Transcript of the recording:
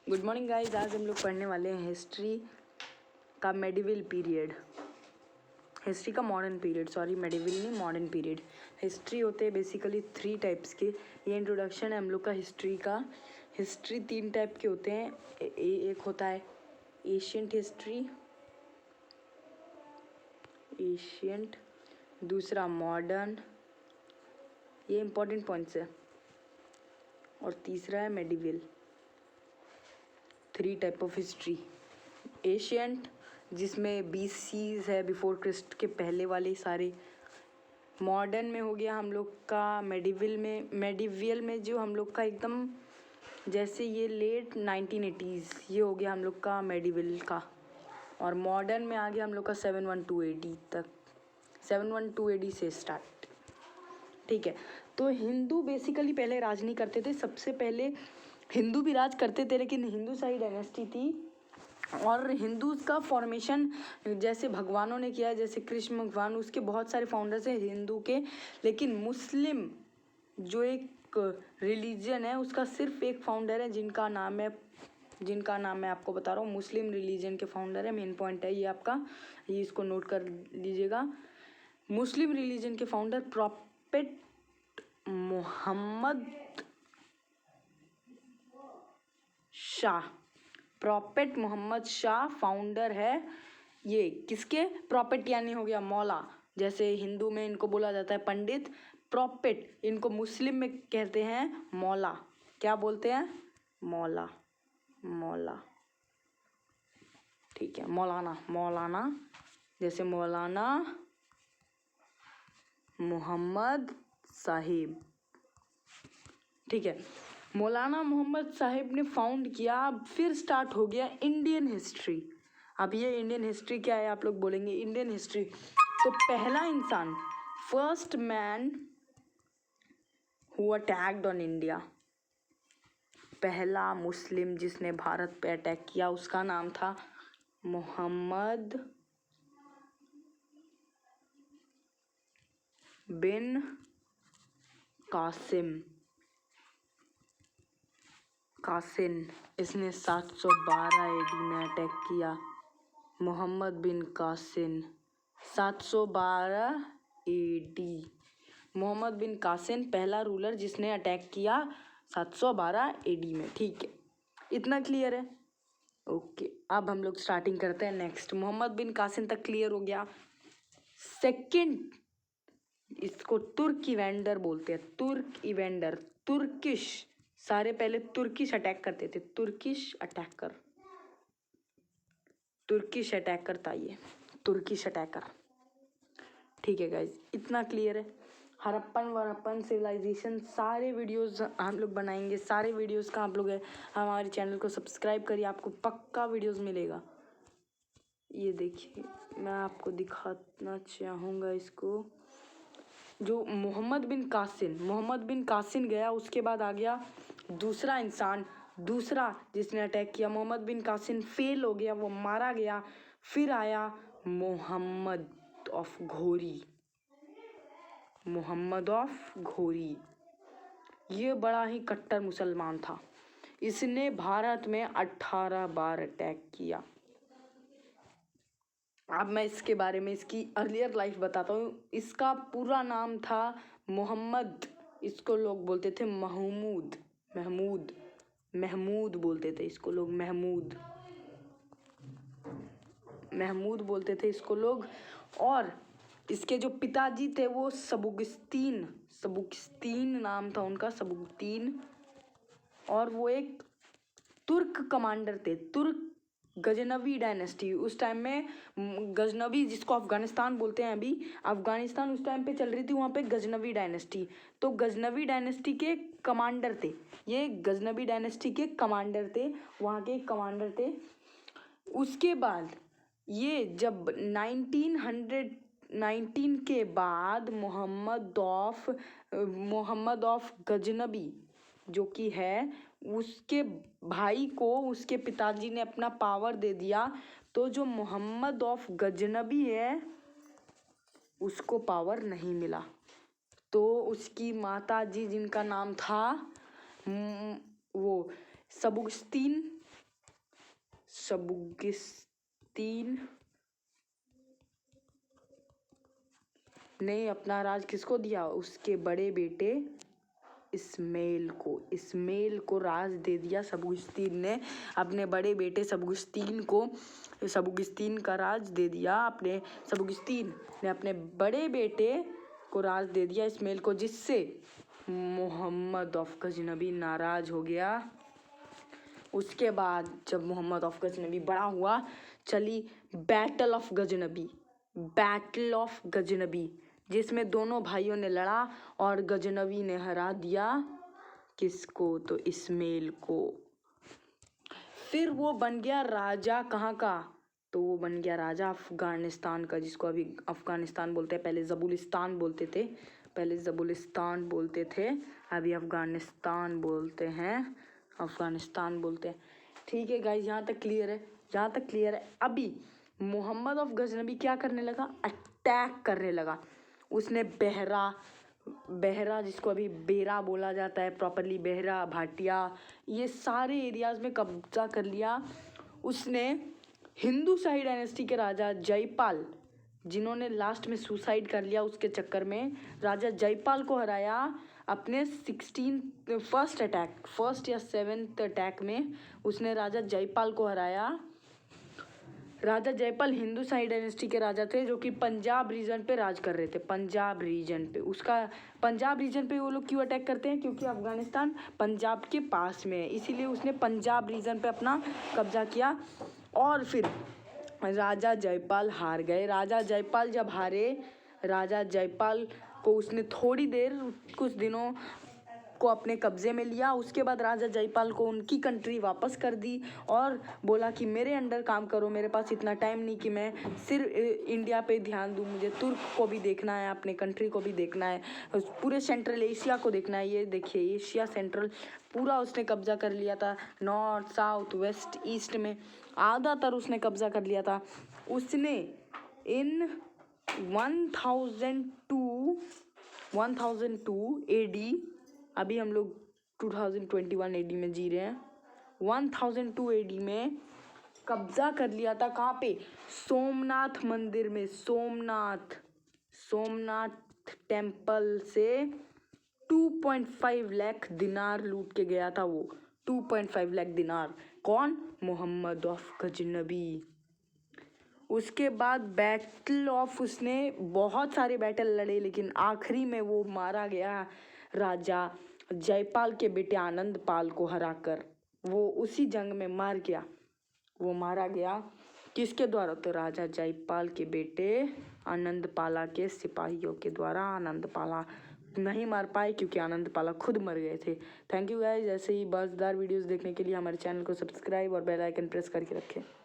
Good morning guys. आज हम लोग पढ़ने वाले हैं हिस्ट्री का मेडिवल पीरियड, हिस्ट्री का मॉडर्न पीरियड, सॉरी मेडिवल नहीं मॉडर्न पीरियड। हिस्ट्री होते हैं बेसिकली 3 टाइप्स के। ये इंट्रोडक्शन है हम लोग का हिस्ट्री का। हिस्ट्री 3 टाइप के होते हैं। एक होता है एशियंट हिस्ट्री, एशियंट, दूसरा मॉडर्न, ये इंपॉर्टेंट पॉइंट्स है, और तीसरा है medieval. 3 type of history. Ancient जिसमें BCs है, बिफोर क्रिस्ट के पहले वाले सारे। मॉडर्न में हो गया हम लोग का मेडिवल में जो हम लोग का एकदम जैसे ये लेट 1980s, ये हो गया हम लोग का मेडिवल का। और मॉडर्न में आ गया हम लोग का 712 AD तक, 712 AD से स्टार्ट। ठीक है, तो हिंदू बेसिकली पहले राज नहीं करते थे। सबसे पहले हिंदू भी राज करते थे, लेकिन हिंदू सारी डायनेस्टी थी। और हिंदूज का फॉर्मेशन जैसे भगवानों ने किया है, जैसे कृष्ण भगवान, उसके बहुत सारे फाउंडर्स हैं हिंदू के। लेकिन मुस्लिम जो एक रिलीजन है, उसका सिर्फ एक फाउंडर है जिनका नाम मैं आपको बता रहा हूँ। मुस्लिम रिलीजन के फाउंडर है, मेन पॉइंट है ये आपका, ये इसको नोट कर लीजिएगा। मुस्लिम रिलीजन के founder prophet Mohammad Shah, prophet Mohammad Shah founder है। ये किसके? प्रॉफेट यानी हो गया मौला, जैसे हिंदू में इनको बोला जाता है पंडित। प्रॉफेट इनको मुस्लिम में कहते हैं मौला। क्या बोलते हैं? मौला, मौला। ठीक है, मौलाना, मौलाना, जैसे मौलाना मोहम्मद साहिब। ठीक है, मौलाना मोहम्मद साहिब ने फाउंड किया। अब फिर स्टार्ट हो गया इंडियन हिस्ट्री। अब ये इंडियन हिस्ट्री क्या है आप लोग बोलेंगे? इंडियन हिस्ट्री तो पहला इंसान, first man who attacked on India, पहला मुस्लिम जिसने भारत पे अटैक किया, उसका नाम था मोहम्मद बिन कासिम। इसने 712 AD में अटैक किया। मोहम्मद बिन कासिम, 712 AD। मोहम्मद बिन कासिम पहला रूलर जिसने अटैक किया 712 AD में। ठीक है, इतना क्लियर है? ओके, अब हम लोग स्टार्टिंग करते हैं नेक्स्ट। मोहम्मद बिन कासिम तक क्लियर हो गया। सेकंड, इसको तुर्क इवेंडर बोलते हैं। तुर्क इवेंडर, तुर्किश, सारे पहले तुर्किश अटैक करते थे। तुर्किश अटैकर, तुर्किश अटैकर था ये, तुर्किश अटैकर। ठीक है गाइज, इतना क्लियर है? हड़प्पन वड़प्पन सिविलाइजेशन सारे वीडियोस हम लोग बनाएंगे। सारे वीडियोस का आप लोग हमारे चैनल को सब्सक्राइब करिए, आपको पक्का वीडियोस मिलेगा। ये देखिए, मैं आपको दिखाना चाहूँगा इसको। जो मोहम्मद बिन कासिम गया, उसके बाद आ गया दूसरा इंसान, दूसरा जिसने अटैक किया। मोहम्मद बिन कासिम फेल हो गया, वो मारा गया। फिर आया Mohammad of Ghori, Mohammad of घोरी। ये बड़ा ही कट्टर मुसलमान था। इसने भारत में 18 बार अटैक किया। अब मैं इसके बारे में, इसकी अर्लियर लाइफ बताता हूँ। इसका पूरा नाम था मोहम्मद, इसको लोग बोलते थे महमूद बोलते थे इसको लोग, महमूद बोलते थे इसको लोग। और इसके जो पिताजी थे वो सबुकस्तीन नाम था उनका, सबुकस्तीन। और वो एक तुर्क कमांडर थे, तुर्क गजनवी डायनेस्टी। उस टाइम में गजनवी, जिसको अफगानिस्तान बोलते हैं अभी, अफगानिस्तान उस टाइम पे चल रही थी, वहाँ पे गजनवी डायनेस्टी। तो गजनवी डायनेस्टी के कमांडर थे ये, गजनवी डायनेस्टी के कमांडर थे, वहाँ के कमांडर थे। उसके बाद ये जब 1919 के बाद मोहम्मद ऑफ गजनबी जो कि है, उसके भाई को उसके पिताजी ने अपना पावर दे दिया। तो जो मोहम्मद ऑफ गजनबी है उसको पावर नहीं मिला। तो उसकी माता जी जिनका नाम था वो सबुकस्तीन, सबुगिस्तीन ने अपना राज किसको दिया? उसके बड़े बेटे इस्माइल को राज दे दिया। सबुगिस्तीन ने अपने बड़े बेटे सबुगिस्तीन का राज दे दिया। सबुगिस्तीन ने अपने बड़े बेटे को राज दे दिया इस्माइल को, जिससे मोहम्मद ऑफ गजनबी नाराज हो गया। उसके बाद जब मोहम्मद ऑफ गजनबी बड़ा हुआ, चली बैटल ऑफ गजनबी, जिसमें दोनों भाइयों ने लड़ा और गजनवी ने हरा दिया किसको? तो इस्माइल को। फिर वो बन गया राजा कहाँ का? तो वो बन गया राजा अफगानिस्तान का, जिसको अभी अफगानिस्तान बोलते हैं। पहले ज़बुलिस्तान बोलते थे, अभी अफगानिस्तान बोलते हैं। ठीक है गाइस, यहाँ तक क्लियर है। अभी मोहम्मद ऑफ गजनबी क्या करने लगा? अटैक करने लगा। उसने बहरा, जिसको अभी बेरा बोला जाता है प्रॉपरली, बहरा, भाटिया, ये सारे एरियाज में कब्जा कर लिया। उसने हिंदू शाही डायनेस्टी के राजा जयपाल, जिन्होंने लास्ट में सुसाइड कर लिया उसके चक्कर में, राजा जयपाल को हराया अपने फर्स्ट या 7th अटैक में। उसने राजा जयपाल को हराया। राजा जयपाल हिंदू शाही डायनेस्टी के राजा थे, जो कि पंजाब रीजन पे राज कर रहे थे। पंजाब रीजन पे वो लोग क्यों अटैक करते हैं? क्योंकि अफगानिस्तान पंजाब के पास में है, इसीलिए उसने पंजाब रीजन पे अपना कब्जा किया। और फिर राजा जयपाल हार गए। राजा जयपाल जब हारे, राजा जयपाल को उसने कुछ दिनों को अपने कब्जे में लिया। उसके बाद राजा जयपाल को उनकी कंट्री वापस कर दी और बोला कि मेरे अंडर काम करो, मेरे पास इतना टाइम नहीं कि मैं सिर्फ इंडिया पे ध्यान दूँ, मुझे तुर्क को भी देखना है, अपने कंट्री को भी देखना है, पूरे सेंट्रल एशिया को देखना है। ये देखिए, एशिया सेंट्रल पूरा उसने कब्जा कर लिया था। नॉर्थ, साउथ, वेस्ट, ईस्ट में ज़्यादातर उसने कब्जा कर लिया था। उसने इन 1002 AD, अभी हम लोग 2021 AD में जी रहे हैं, 1002 AD में कब्जा कर लिया था। कहाँ पे? सोमनाथ मंदिर में। सोमनाथ टेम्पल से 2.5 लाख दिनार लूट के गया था वो। 2.5 लाख दिनार। कौन? मोहम्मद ऑफ गजनबी। उसके बाद उसने बहुत सारे बैटल लड़े, लेकिन आखिरी में वो मारा गया राजा जयपाल के बेटे आनंद पाल को हराकर। वो उसी जंग में मारा गया। किसके द्वारा? तो राजा जयपाल के बेटे आनंद पाला के सिपाहियों के द्वारा। आनंद पाला नहीं मार पाए क्योंकि आनंद पाला खुद मर गए थे। Thank you guys. ऐसे ही मजेदार वीडियोस देखने के लिए हमारे चैनल को सब्सक्राइब और बेल आइकन प्रेस करके रखें।